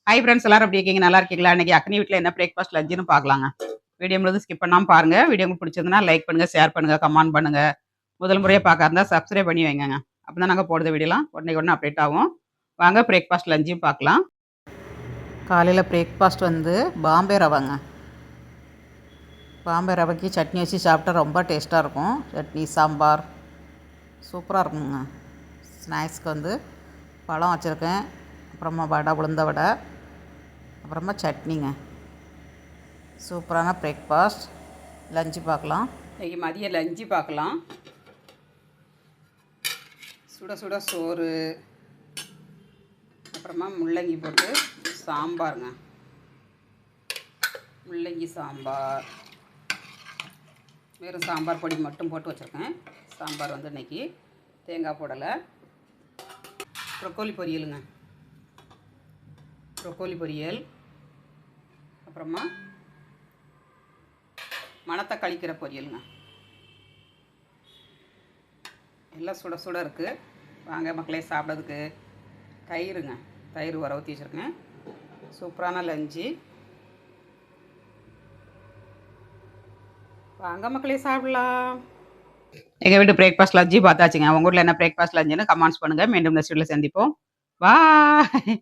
Hi friends எல்லாரும் எப்படி இருக்கீங்க? நல்லா இருக்கீங்களா? இன்னைக்கு அக்னி வீட்ல என்ன பிரேக்ஃபாஸ்ட் லஞ்சுன்னு பார்க்கலாங்க. வீடியோ முழுவதும் ஸ்கிப் பண்ணாம பாருங்க. வீடியோ உங்களுக்கு பிடிச்சிருந்ததுன்னா லைக் பண்ணுங்க, ஷேர் பண்ணுங்க, கமெண்ட் பண்ணுங்க. முதல் முறையா பார்க்க இருந்தா சப்ஸ்கிரைப் பண்ணி வைங்கங்க. அப்பதான் நாங்க போடுற வீடியோலாம் உடனே அப்டேட் ஆகும். வாங்க பிரேக்ஃபாஸ்ட் லஞ்சையும் பார்க்கலாம். காலையில் பிரேக்ஃபாஸ்ட் வந்து பாம்பே ரவைங்க. பாம்பே ரவைக்கு சட்னி வச்சு சாப்பிட்டா ரொம்ப டேஸ்ட்டாக இருக்கும். சட்னி, சாம்பார் சூப்பராக இருக்குங்க. ஸ்நாக்ஸ்க்கு வந்து பழம் வச்சுருக்கேன். அப்புறமா வடை, உளுந்த வடை, அப்புறமா சட்னிங்க. சூப்பரான பிரேக்ஃபாஸ்ட். லஞ்சு பார்க்கலாம். இன்றைக்கி மதிய லஞ்சு பார்க்கலாம். சுட சுட சோறு, அப்புறமா முள்ளங்கி போட்டு சாம்பாருங்க. முள்ளங்கி சாம்பார், வெறும் சாம்பார் பொடி மட்டும் போட்டு வச்சுருக்கேன். சாம்பார் வந்து இன்றைக்கி தேங்காய் போடலை. ப்ரொக்கோலி பொரியலுங்க. ப்ரொக்கோலி பொரியல், அப்புறமா மணத்தை கழிக்கிற பொரியலுங்க. எல்லாம் சுட சுட இருக்குது. வாங்க மக்களே சாப்பிட்றதுக்கு. தயிருங்க, தயிர் வர ஊற்றி வச்சுருக்கேன். சூப்பரான லஞ்சு. வாங்க மக்களே சாப்பிடலாம். எங்கள் வீட்டு பிரேக்ஃபாஸ்ட் லஞ்சு பார்த்தாச்சுங்க. உங்கள் வீட்டில் என்ன பிரேக்ஃபாஸ்ட் லஞ்சுன்னு கமெண்ட்ஸ் பண்ணுங்கள். மீண்டும் நெக்ஸ்ட் வீடியோவில் சந்திப்போம். பாய்.